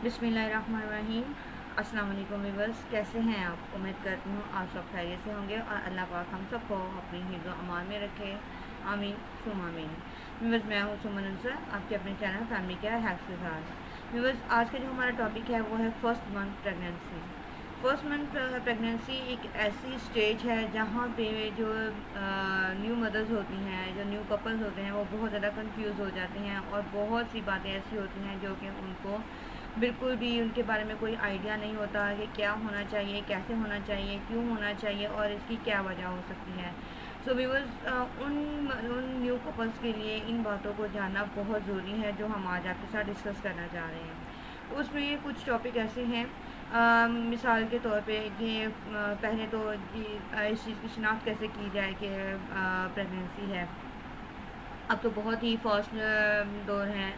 बिस्मिल्लाहिर्रहमानिर्रहीम। अस्सलाम वालेकुम व्यूअर्स, कैसे हैं आप? उम्मीद करती हूँ आप सब खैरियत से होंगे और अल्लाह पाक हम सबको अपनी हिफ्ज़ व अमान में रखे। आमीन सुम आमीन। व्यूअर्स, मैं हूँ सुमन अंसर, आपके अपने चैनल फैमिली केयर हैक्स के साथ। व्यूअर्स, आज का जो हमारा टॉपिक है वो है first month pregnancy. First month pregnancy एक ऐसी स्टेज है जहाँ पे जो न्यू मदर्स होती हैं, जो न्यू कपल्स होते हैं, वो बहुत ज़्यादा कंफ्यूज हो जाते हैं और बहुत सी बातें ऐसी होती हैं जो कि उनको बिल्कुल भी उनके बारे में कोई आइडिया नहीं होता कि क्या होना चाहिए, कैसे होना चाहिए, क्यों होना चाहिए और इसकी क्या वजह हो सकती है। सो व्यूअर्स, उन न्यू कपल्स के लिए इन बातों को जानना बहुत ज़रूरी है जो हम आज आपके साथ डिस्कस करना चाह रहे हैं। उसमें कुछ टॉपिक ऐसे हैं, मिसाल के तौर पे कि पहले तो इस चीज़ की शिनाख्त कैसे की जाए कि प्रेगनेंसी है। अब तो बहुत ही फास्ट दौर है,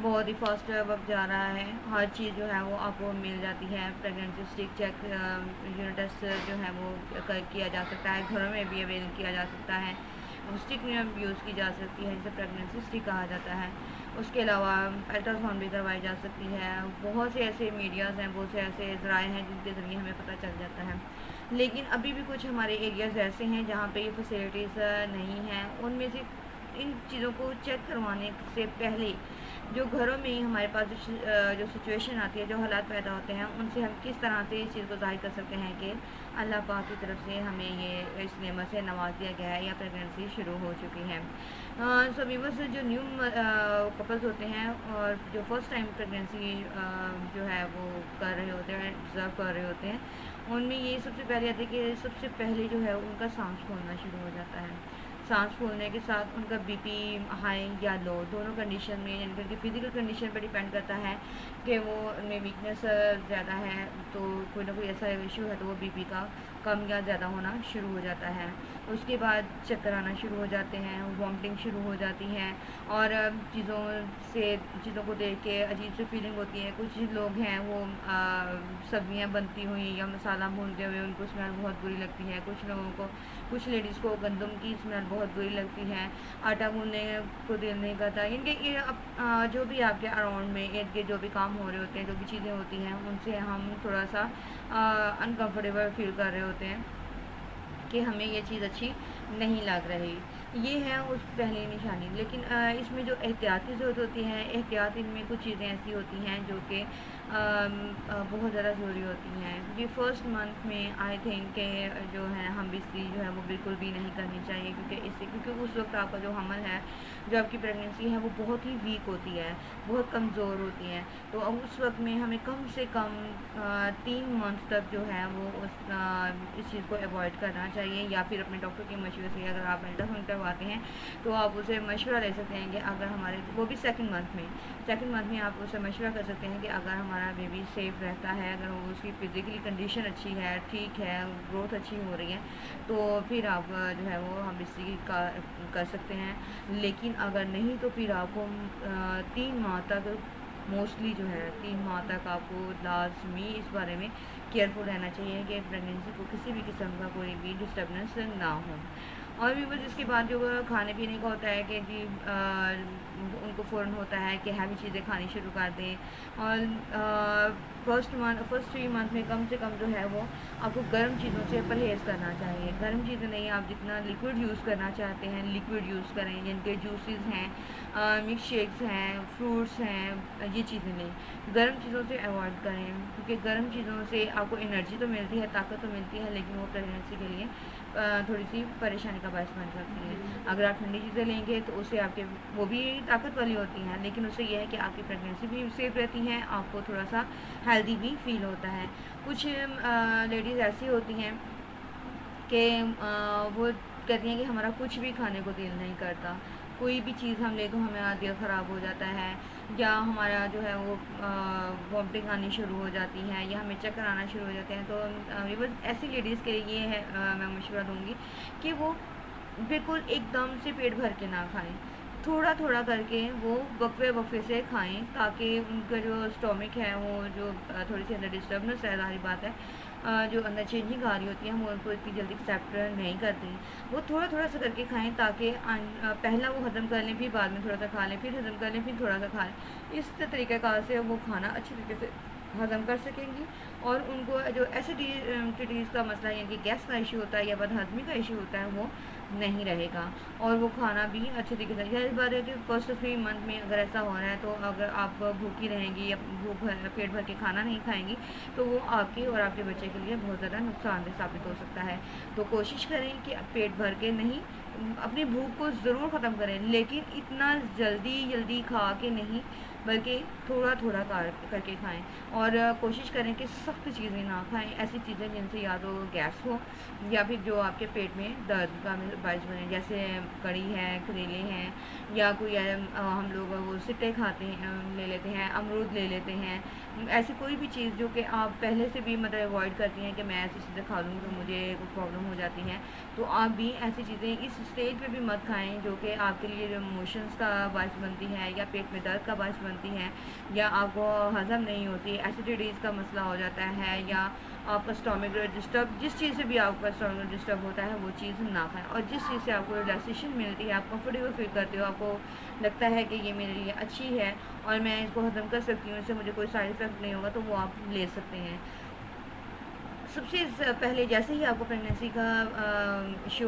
बहुत ही फास्ट वक्त जा रहा है। हर चीज़ जो है वो आपको मिल जाती है। Pregnancy stick check unit test जो है वो किया जा सकता है, घरों में भी अवेल किया जा सकता है। स्टिक यूज़ की जा सकती है जिसे प्रेगनेंसी स्टिक कहा जाता है। उसके अलावा अल्ट्रासाउंड भी करवाई जा सकती है। बहुत से ऐसे मीडियाज़ हैं, बहुत से ऐसे ज़राए हैं जिनके ज़रिए हमें पता चल जाता है। लेकिन अभी भी कुछ हमारे एरियाज़ ऐसे हैं जहाँ पे ये फैसिलिटीज़ नहीं हैं। उनमें से इन चीज़ों को चेक करवाने से पहले जो घरों में ही हमारे पास जो सिचुएशन आती है, जो हालात पैदा होते हैं, उनसे हम किस तरह से इस चीज़ को ज़ाहिर कर सकते हैं कि अल्लाह पाक की तरफ से हमें ये इस नेमत से नवाज दिया गया है या प्रेगनेंसी शुरू हो चुकी है। सो व्यूअर्स, जो न्यू कपल्स होते हैं और जो फर्स्ट टाइम प्रेगनेंसी जो है वो कर रहे होते हैं, डिज़र्व कर रहे होते हैं, उनमें ये सबसे पहले आती है कि सबसे पहले जो है उनका सांस फूलना शुरू हो जाता है। सांस फूलने के साथ उनका बीपी हाई या लो दोनों कंडीशन में, यानी कि उनकी फ़िज़िकल कंडीशन पर डिपेंड करता है कि वो उनमें वीकनेस ज़्यादा है तो कोई ना कोई ऐसा इशू है तो वो बीपी का कम या ज़्यादा होना शुरू हो जाता है। उसके बाद चक्कर आना शुरू हो जाते हैं, वॉमिटिंग शुरू हो जाती हैं और चीज़ों को देख के अजीब सी फीलिंग होती है। कुछ लोग हैं वो सब्जियां बनती हुई या मसाला भूनते हुए उनको स्मेल बहुत बुरी लगती है। कुछ लेडीज़ को गंदम की स्मेल बहुत बुरी लगती है। आटा गूंदने को दिल नहीं करता। इनके जो भी आपके अराउंड में इर्द गिर्द जो भी काम हो रहे होते हैं, जो भी चीज़ें होती हैं, उनसे हम थोड़ा सा अनकंफर्टेबल फील कर रहे होते हैं कि हमें ये चीज़ अच्छी नहीं लग रही। ये है उस पहली निशानी। लेकिन इसमें जो एहतियाती ज़रूरत होती है, एहतियात इनमें कुछ चीज़ें ऐसी होती हैं जो कि बहुत ज़्यादा ज़रूरी होती हैं। क्योंकि फ़र्स्ट मंथ में आई थिंक के जो है हम बिस्ती जो है वो बिल्कुल भी नहीं करनी चाहिए, क्योंकि उस वक्त आपका जो हमल है, जो आपकी प्रेगनेंसी है, वो बहुत ही वीक होती है, बहुत कमज़ोर होती है। तो अब उस वक्त में हमें कम से कम 3 मंथ तक जो है वो इस चीज़ को अवॉइड करना चाहिए। या फिर अपने डॉक्टर के मशवरे से अगर आप अल्ट्रासाउंड करवाते हैं तो आप उसे मशवरा ले सकते हैं कि अगर हमारे वो भी सेकंड मंथ में आप उससे मशवरा कर सकते हैं कि अगर हमारा बेबी सेफ़ रहता है, अगर वो उसकी फ़िज़िकली कंडीशन अच्छी है, ठीक है, ग्रोथ अच्छी हो रही है, तो फिर आप जो है वो हम इसी का कर सकते हैं। लेकिन अगर नहीं तो फिर आपको 3 माह तक मोस्टली जो है 3 माह तक आपको लाज़मी इस बारे में केयरफुल रहना चाहिए कि प्रेगनेंसी को किसी भी किस्म का कोई भी डिस्टर्बेंस ना हो। और भी बस इसके बाद जो खाने पीने का होता है कि जी उनको फ़ौरन होता है कि हैवी चीज़ें खानी शुरू कर दें। और फर्स्ट 3 मंथ में कम से कम जो है वो आपको गर्म चीज़ों से परहेज़ करना चाहिए। गर्म चीज़ें नहीं, आप जितना लिक्विड यूज़ करना चाहते हैं लिक्विड यूज़ करें, जिनके जूसेस हैं, मिल्क शेक्स हैं, फ्रूट्स हैं, ये चीज़ें लें। गर्म चीज़ों से अवॉइड करें, क्योंकि गर्म चीज़ों से आपको एनर्जी तो मिलती है, ताकत तो मिलती है, लेकिन वो प्रेगनेंसी के लिए थोड़ी सी परेशानी का बायस बन सकती है। अगर आप ठंडी चीज़ें लेंगे तो उससे आपके वो भी ताकत वाली होती हैं, लेकिन उससे ये है कि आपकी प्रेगनेंसी भी सेफ़ रहती हैं, आपको थोड़ा सा हेल्दी भी फील होता है। कुछ लेडीज़ ऐसी होती हैं कि वो कहती हैं कि हमारा कुछ भी खाने को दिल नहीं करता, कोई भी चीज़ हम ले तो हमारा दिल ख़राब हो जाता है, या हमारा जो है वो वॉमिटिंग आनी शुरू हो जाती है, या हमें चक्कर आना शुरू हो जाते हैं। तो ये बस ऐसी लेडीज़ के लिए ये है, मैं मशवरा दूँगी कि वो बिल्कुल एकदम से पेट भर के ना खाएँ। थोड़ा-थोड़ा करके वो वक़्फ़े-वक़्फ़े से खाएँ, ताकि उनका जो स्टमक है वो जो थोड़ी-सी अंदर डिस्टर्बनेस है, ज़ाहिर बात है, जो अंदर चेंजिंग आ रही होती है वो उनको इतनी जल्दी एक्सेप्ट नहीं करती। वो थोड़ा थोड़ा सा करके खाएं ताकि पहला वो हज़म कर लें, फिर बाद में थोड़ा सा खा लें, फिर हज़म कर लें, फिर थोड़ा सा खा लें। इस तरीक़ेकार से वो खाना अच्छी तरीके से हज़म कर सकेंगी और उनको जो एसिडिटीज़ का मसला यानी कि गैस का इशू होता है या बदहज़मी का इशू होता है वो नहीं रहेगा और वो खाना भी अच्छे तरीके से। यह बात है कि फर्स्ट 3 मंथ में अगर ऐसा हो रहा है तो अगर आप भूखी रहेंगी या पेट भर के खाना नहीं खाएंगी तो वो आपके और आपके बच्चे के लिए बहुत ज़्यादा नुकसानदेह साबित हो सकता है। तो कोशिश करें कि पेट भर के नहीं, अपनी भूख को ज़रूर ख़त्म करें, लेकिन इतना जल्दी खा के नहीं, बल्कि थोड़ा थोड़ा करके खाएं और कोशिश करें कि सख्त चीज़ें ना खाएं, ऐसी चीज़ें जिनसे या तो गैस हो या फिर जो आपके पेट में दर्द का बायस बने, जैसे कड़ी है, करेले हैं या कोई हम लोग वो सिट्टे खाते हैं, ले लेते हैं, अमरूद ले लेते हैं। ऐसी कोई भी चीज़ जो कि आप पहले से भी मतलब अवॉइड करती हैं कि मैं ऐसी चीज़ें खा लूँ तो मुझे कोई प्रॉब्लम हो जाती है, तो आप भी ऐसी चीज़ें इस स्टेज पे भी मत खाएं जो कि आपके लिए मोशंस का बायस बनती है या पेट में दर्द का बायस बनती है या आपको हज़म नहीं होती, एसिडिटीज़ का मसला हो जाता है या आपका स्टोमिक डिस्टर्ब, जिस चीज़ से भी आपका स्टोमिक डिस्टर्ब होता है वो चीज़ ना खाएं। और जिस चीज़ से आपको रिलैक्सेशन मिलती है, आप कंफर्टेबल फील करते हो, आपको लगता है कि ये मेरे लिए अच्छी है और मैं इसको हज़म कर सकती हूँ, इससे मुझे कोई साइड इफ़ेक्ट नहीं होगा, तो वो आप ले सकते हैं। सबसे पहले जैसे ही आपको प्रेगनेंसी का इशू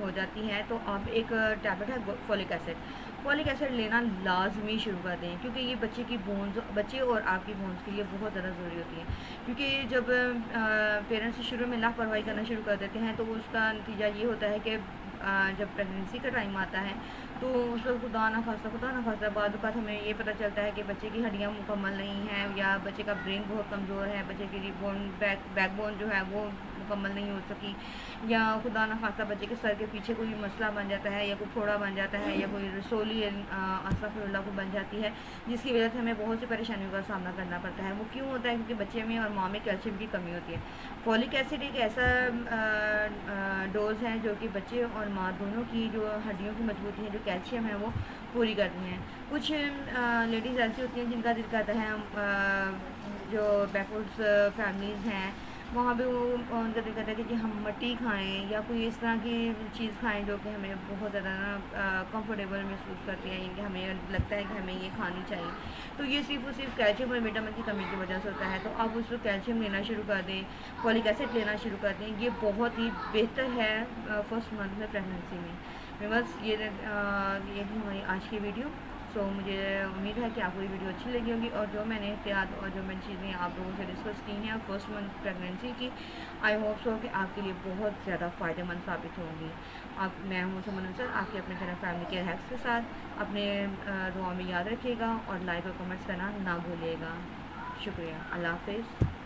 हो जाती है तो आप एक टैबलेट है फॉलिक एसिड लेना लाजमी शुरू कर दें, क्योंकि ये बच्चे की बोन्स, बच्चे और आपकी बोन्स के लिए बहुत ज़्यादा ज़रूरी होती है। क्योंकि जब पेरेंट्स शुरू में लापरवाही करना शुरू कर देते हैं तो उसका नतीजा ये होता है कि जब प्रेगनेंसी का टाइम आता है तो उस वक्त खुदा ना खास्ता बाद वक़्त हमें ये पता चलता है कि बच्चे की हड्डियाँ मुकम्मल नहीं हैं या बच्चे का ब्रेन बहुत कमज़ोर है, बच्चे की बैकबोन जो है वो मुकम्मल नहीं हो सकी, या खुदा ना खास्ता बच्चे के सर के पीछे कोई मसला बन जाता है या कोई फोड़ा बन जाता है या कोई रसोली अस्तगफिरुल्लाह को बन जाती है, जिसकी वजह से हमें बहुत सी परेशानियों का सामना करना पड़ता है। वो क्यों होता है? क्योंकि बच्चे में और माँ में कैल्शियम की कमी होती है। फॉलिक एसिड एक ऐसा डोज़ है जो कि बच्चे और माँ दोनों की जो हड्डियों की मजबूती है, जो कैल्शियम है वो पूरी करती हैं। कुछ लेडीज़ ऐसी होती हैं जिनका दिल करता है जो बैकवर्ड्स फैमिलीज़ हैं वहाँ पे वो उनका दिल करता है कि हम मट्टी खाएं या कोई इस तरह की चीज़ खाएं जो कि हमें बहुत ज़्यादा ना कंफर्टेबल महसूस करती है, यानी कि हमें लगता है कि हमें ये खानी चाहिए। तो ये सिर्फ और सिर्फ कैल्शियम और विटामिन की कमी की वजह से होता है। तो आप उसको कैल्शियम लेना शुरू कर दें, फॉलिक एसिड लेना शुरू कर दें, ये बहुत ही बेहतर है फर्स्ट मंथ में प्रेगनेंसी में। बस ये थी हमारी आज की वीडियो। सो मुझे उम्मीद है कि आपको ये वीडियो अच्छी लगी होगी और जो मैंने एहतियात और जो मैंने चीज़ें आप लोगों से डिस्कस की हैं फर्स्ट मंथ प्रेगनेंसी की, आई होप सो कि आपके लिए बहुत ज़्यादा फ़ायदेमंद साबित होंगी। मैं हूँ सुमन अंसर, आपके अपने चैनल फैमिली केयर हैक्स के साथ। अपने दुआ में याद रखिएगा और लाइक और कमेंट्स करना ना भूलिएगा। शुक्रिया। अल्लाह हाफ़िज़।